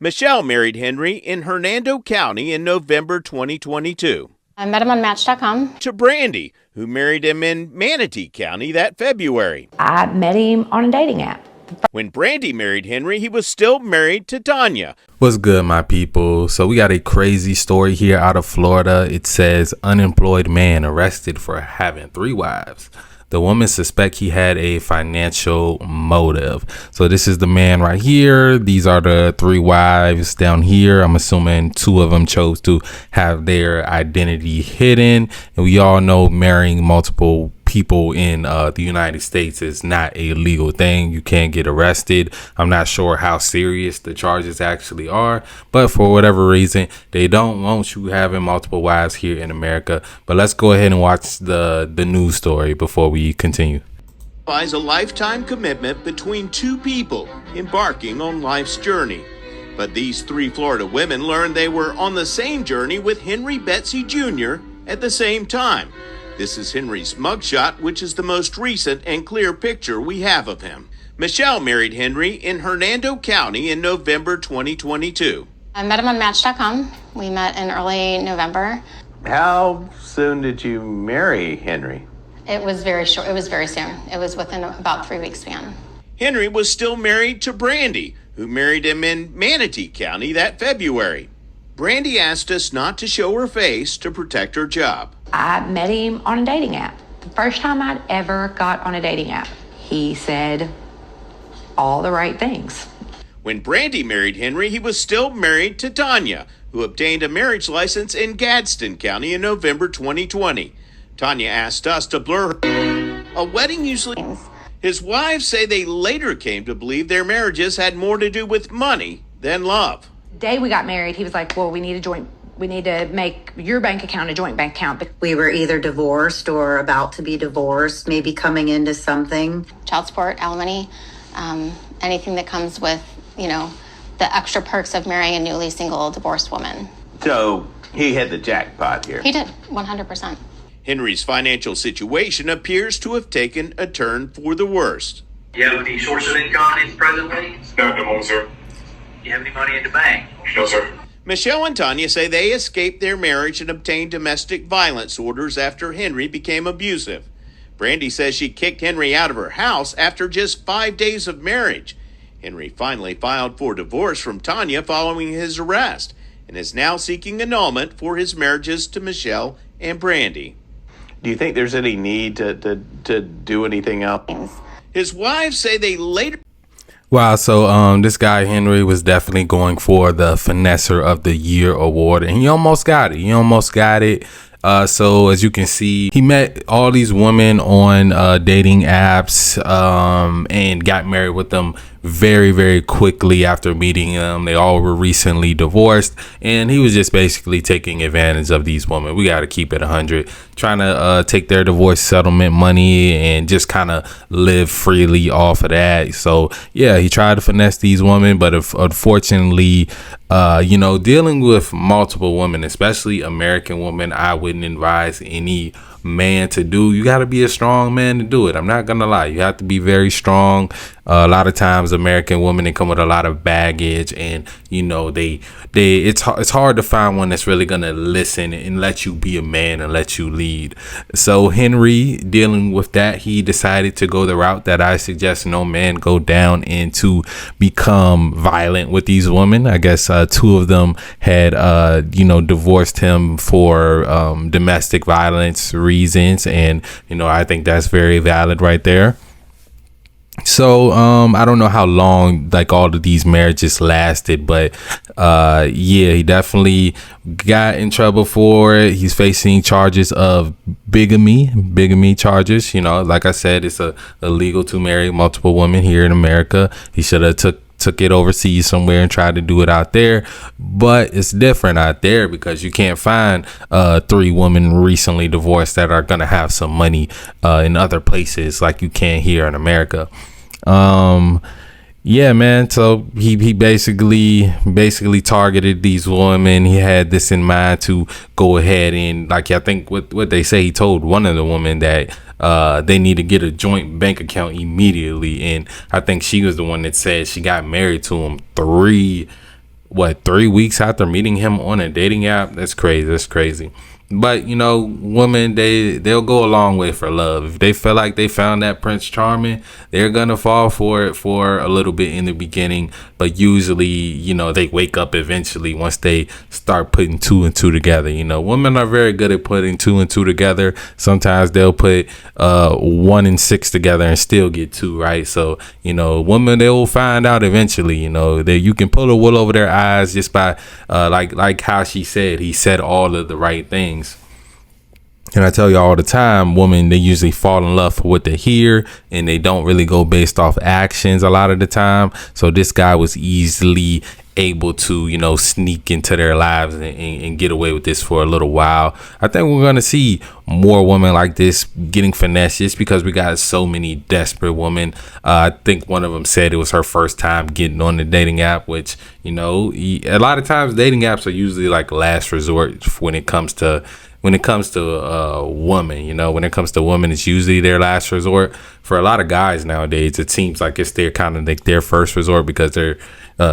Michelle married Henry in Hernando County in November 2022. I met him on Match.com. To Brandy, who married him in Manatee County that February. I met him on a dating app. When Brandy married Henry, he was still married to Tanya. What's good, my people? So we got a crazy story here out of Florida. It says unemployed man arrested for having 3 wives. The woman suspect he had a financial motive. So this is the man right here. These are the 3 wives down here. I'm assuming 2 of them chose to have their identity hidden. And we all know marrying multiple people in the United States is not a legal thing. You can't get arrested. I'm not sure how serious the charges actually are, but for whatever reason, they don't want you having multiple wives here in America. But let's go ahead and watch the news story before we continue. Implies a lifetime commitment between 2 people embarking on life's journey. But these 3 Florida women learned they were on the same journey with Henry Betsy Jr. at the same time. This is Henry's mugshot, which is the most recent and clear picture we have of him. Michelle married Henry in Hernando County in November 2022. I met him on Match.com. We met in early November. How soon did you marry Henry? It was very short. It was very soon. It was within about 3 weeks span. Henry was still married to Brandy, who married him in Manatee County that February. Brandy asked us not to show her face to protect her job. I met him on a dating app. The first time I'd ever got on a dating app. He said all the right things. When Brandy married Henry, he was still married to Tanya, who obtained a marriage license in Gadsden County in November 2020. Tanya asked us to blur her. A wedding usually... His wives say they later came to believe their marriages had more to do with money than love. The day we got married, he was like, well, we need to make your bank account a joint bank account. We were either divorced or about to be divorced, maybe coming into something. Child support, alimony, anything that comes with, the extra perks of marrying a newly single divorced woman. So he had the jackpot here. He did, 100%. Henry's financial situation appears to have taken a turn for the worst. Do you have any source of income presently? No, no, sir. Do you have any money in the bank? No, sir. Michelle and Tanya say they escaped their marriage and obtained domestic violence orders after Henry became abusive. Brandy says she kicked Henry out of her house after just 5 days of marriage. Henry finally filed for divorce from Tanya following his arrest and is now seeking annulment for his marriages to Michelle and Brandy. Do you think there's any need to do anything else? His wives say they later... Wow, so this guy Henry was definitely going for the Finesser of the Year award, and he almost got it. So as you can see, he met all these women on dating apps and got married with them very, very quickly after meeting them. They all were recently divorced, and he was just basically taking advantage of these women. We got to keep it 100, trying to take their divorce settlement money and just kind of live freely off of that. So yeah, he tried to finesse these women, but unfortunately, dealing with multiple women, especially American women, I wouldn't advise any man to do. You got to be a strong man to do it. I'm not gonna lie, you have to be very strong. A lot of times American women, they come with a lot of baggage, and it's hard to find one that's really gonna listen and let you be a man and let you lead. So Henry, dealing with that, he decided to go the route that I suggest no man go down and to become violent with these women. I guess 2 of them had divorced him for domestic violence reasons, and I think that's very valid right there. So I don't know how long all of these marriages lasted, but he definitely got in trouble for it. He's facing charges of bigamy charges. Like I said, it's illegal to marry multiple women here in America. He should have took it overseas somewhere and tried to do it out there, but it's different out there because you can't find 3 women recently divorced that are gonna have some money in other places like you can here in America. Yeah, man. So he basically targeted these women. He had this in mind to go ahead and, I think what they say, he told one of the women that they need to get a joint bank account immediately, and I think she was the one that said she got married to him what, 3 weeks after meeting him on a dating app. That's crazy. But you know, women, they'll go a long way for love. If they feel like they found that Prince Charming, they're gonna fall for it for a little bit in the beginning, but usually, you know, they wake up eventually once they start putting 2 and 2 together. You know, women are very good at putting 2 and 2 together. Sometimes they'll put 1 and 6 together and still get 2, right? So, you know, women, they will find out eventually. You know, that you can pull a wool over their eyes just by like how she said, he said all of the right things. And I tell you all the time, women, they usually fall in love for what they hear, and they don't really go based off actions a lot of the time. So this guy was easily able to, you know, sneak into their lives and get away with this for a little while. I think we're going to see more women like this getting finessed just because we got so many desperate women. I think one of them said it was her first time getting on the dating app, which, you know, a lot of times dating apps are usually like last resort when it comes to a woman. You know, when it comes to women, it's usually their last resort. For a lot of guys nowadays, it seems like it's their kind of like their first resort because they're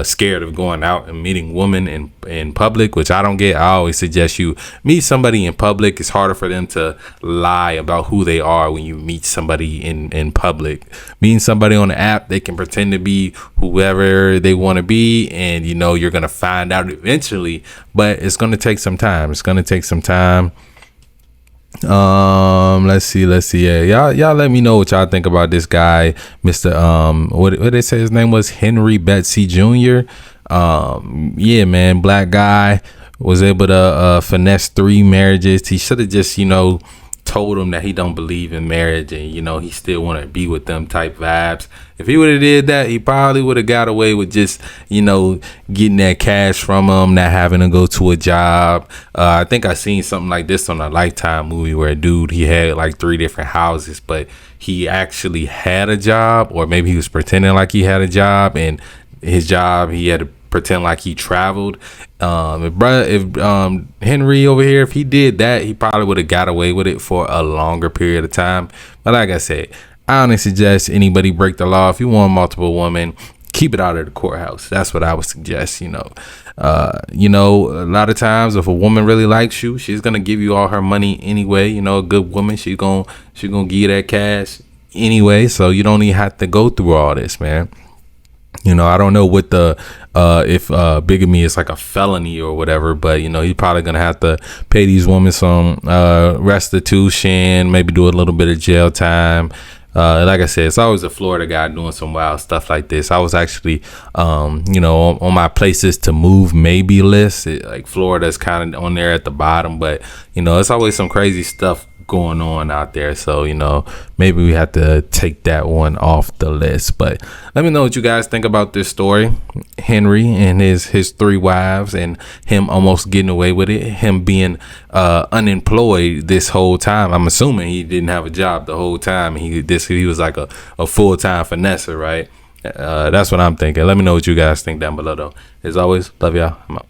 scared of going out and meeting women in public, which I don't get. I always suggest you meet somebody in public. It's harder for them to lie about who they are when you meet somebody in public. Meeting somebody on the app, they can pretend to be whoever they want to be, and you know you're gonna find out eventually, but it's gonna take some time. Let's see. Yeah, y'all let me know what y'all think about this guy, Mr. What they say his name was, Henry Betsy Jr. Yeah, man, black guy, was able to finesse 3 marriages. He should have just, you know, told him that he don't believe in marriage and, you know, he still want to be with them type vibes. If he would have did that, he probably would have got away with just, you know, getting that cash from him, not having to go to a job. I think I seen something like this on a Lifetime movie where a dude, he had like 3 different houses, but he actually had a job, or maybe he was pretending like he had a job, and his job, he had to pretend like he traveled. If Henry over here, if he did that, he probably would have got away with it for a longer period of time. But like I said, I don't suggest anybody break the law. If you want multiple women, keep it out of the courthouse. That's what I would suggest. You know, a lot of times if a woman really likes you, she's gonna give you all her money anyway. You know, a good woman, she's gonna give you that cash anyway. So you don't even have to go through all this, man. You know, I don't know what the if bigamy is like a felony or whatever, but you know, he's probably gonna have to pay these women some restitution, maybe do a little bit of jail time. Like I said, it's always a Florida guy doing some wild stuff like this. I was actually, on my places to move maybe list. Like Florida's kind of on there at the bottom, but you know, it's always some crazy stuff going on out there. So, you know, maybe we have to take that one off the list. But let me know what you guys think about this story. Henry and his 3 wives and him almost getting away with it. Him being unemployed this whole time. I'm assuming he didn't have a job the whole time. He was like a full-time finesser, right? That's what I'm thinking. Let me know what you guys think down below though. As always, love y'all. I'm out.